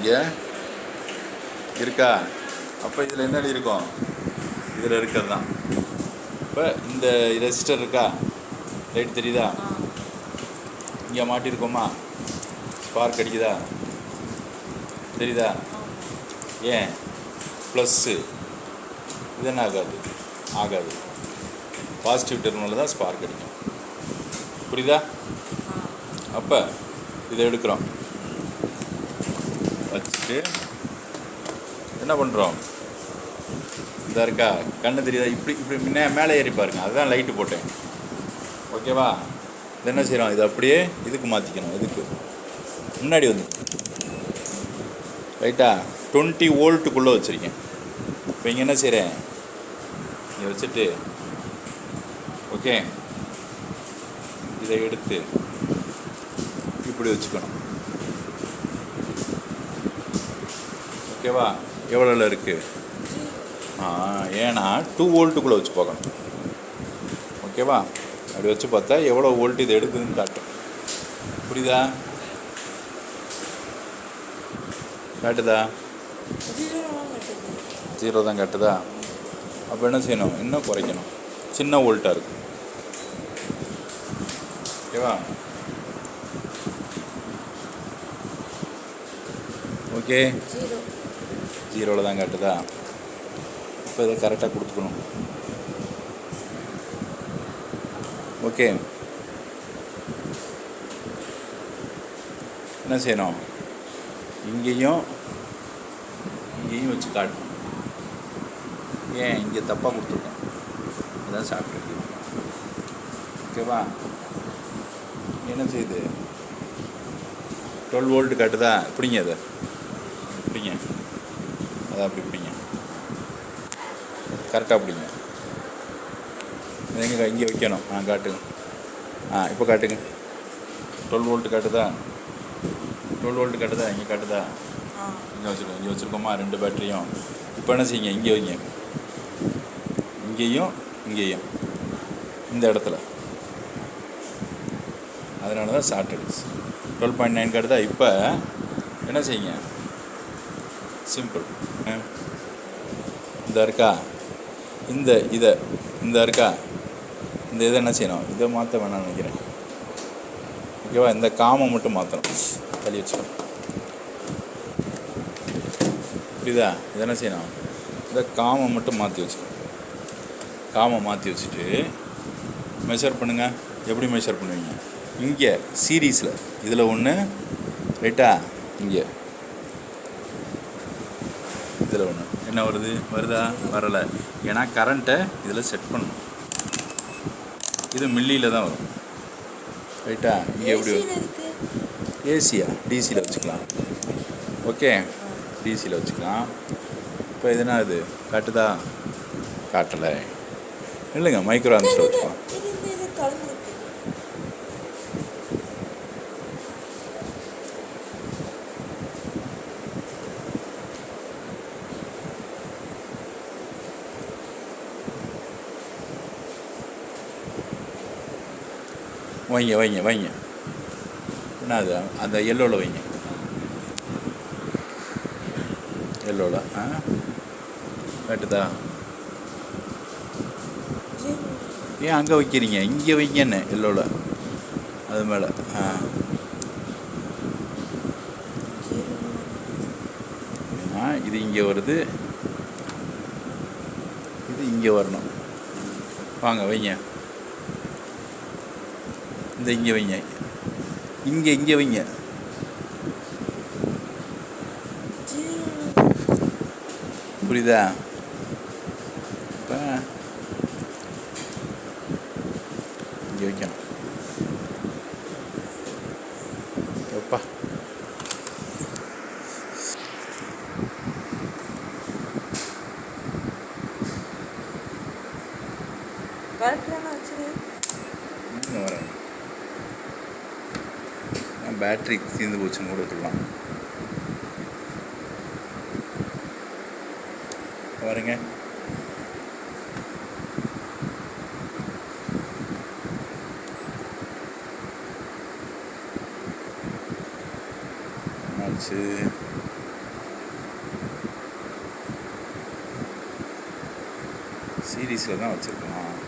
இங்கே இருக்கா? அப்போ இதில் என்ன இருக்கும்? இதில் இருக்கிறது தான். இப்போ இந்த ரெசிஸ்டர் இருக்கா? லைட் தெரியுதா? இங்கே மாட்டியிருக்கோமா? ஸ்பார்க் அடிக்குதா? தெரியுதா? ஏன் ப்ளஸ்ஸு இது என்ன ஆகாது? ஆகாது. பாசிட்டிவ் டெர்மினலில் தான் ஸ்பார்க் அடிக்கும். புரியுதா? அப்போ இதை எடுக்கிறோம், வச்சுட்டு என்ன பண்ணுறோம்? இந்த இருக்கா? கண்ணு தெரியுதா? இப்படி இப்படி மேலே ஏறி பாருங்க. அதுதான் லைட்டு போட்டேன். ஓகேவா? இது என்ன செய்கிறோம்? இது அப்படியே இதுக்கு மாற்றிக்கணும். இதுக்கு முன்னாடி வந்து ரைட்டா 20 வோல்ட்டுக்குள்ளே வச்சுருக்கேன். இப்போ இங்கே என்ன செய்கிறேன்? இங்கே வச்சுட்டு ஓகே, இதை எடுத்து இப்படி வச்சுக்கணும். ஓகேவா? எவ்வளோல இருக்குது? ஏன்னா 2 வோல்ட்டுக்குள்ளே வச்சு பார்க்கணும். ஓகேவா? அப்படி வச்சு பார்த்தா எவ்வளோ வோல்ட் இது எடுக்குதுன்னு காட்டும். புரியுதா? காட்டுதா? 0 தான் காட்டுதா? அப்போ என்ன செய்யணும்? இன்னும் குறைக்கணும். சின்ன வோல்ட்டாக இருக்குது. ஓகேவா? ஓகே, 0ல் தான் காட்டுதா? இப்போ இதை கரெக்டாக கொடுத்துக்கணும். ஓகே, என்ன செய்யணும்? இங்கேயும் வச்சு காட்டணும். ஏன் இங்கே தப்பாக கொடுத்துருக்கோம்? அதுதான் சாப்பிட்டு. ஓகேவா? என்ன செய்யுது? 12 வோல்ட் காட்டுதா? பிடிங்க, அதை பிடிங்க, அதான் அப்படி பிடிங்க, கரெக்டாக பிடிங்க. எங்கே இங்கே வைக்கணும். காட்டுங்க. இப்போ காட்டுங்க. 12 வோல்ட் காட்டுதா? 12 வோல்ட் காட்டுதா? இங்கே காட்டுதா? இங்கே வச்சுருக்கோமா 2 பேட்டரியும்? இப்போ என்ன செய்யுங்க? இங்கே வைங்க, இங்கேயும் இந்த இடத்துல. அதனால தான் ஷார்ட் அடிச்சு 12.9 காட்டுதா? இப்போ என்ன செய்யுங்க? சிம்பிள். இந்த இருக்கா? இந்த இருக்கா? இந்த இதை என்ன செய்யணும்? இதை மாற்ற வேணாம்னு நினைக்கிறேன். ஓகேவா? இந்த காமை மட்டும் மாற்றணும். தள்ளி வச்சுக்கணும். புரியுதா? இதை என்ன செய்யணும்? இந்த காமை மட்டும் மாற்றி வச்சுக்கணும். காமை மாற்றி வச்சுட்டு மெஷர் பண்ணுங்கள். எப்படி மெஷர் பண்ணுவீங்க? இங்கே சீரீஸில் இதில் ஒன்று, ரைட்டா? இங்கே இதில் ஒன்று. என்ன வருதா? வரலை. ஏன்னா கரண்ட்டை இதில் செட் பண்ணணும். இது மில்லியில் தான் வரும். ரைட்டா? இங்கே எப்படி வரும்? ஏசியா? டிசியில் வச்சுக்கலாம். ஓகே, டிசியில் வச்சுக்கலாம். இப்போ இதுனா இது காட்டுதா? காட்டலை. இல்லைங்க, மைக்ரோ ஆம்ஸில் வச்சுக்கலாம். வைங்க. என்ன அது? அந்த எல்லோவில் வைங்க. எல்லோவில் காட்டுதா? ஏன் அங்கே வைக்கிறீங்க? இங்கே வைங்கன்னு. எல்லோவில் அது மேலே. ஏன்னா இது இங்கே வருது, இது இங்கே வரணும். வாங்க வைங்க. இந்த இங்கே வைங்க. இங்கே வைங்க. புரியுதா? இப்போ இங்கே வைக்கணும். எப்பா வரேன். பேட்ரி தீர்ந்து போச்சுன்னு கூட சொல்லலாம். பாருங்க, ஆச்சு. சீரீஸில் தான் வச்சுருக்கோம்.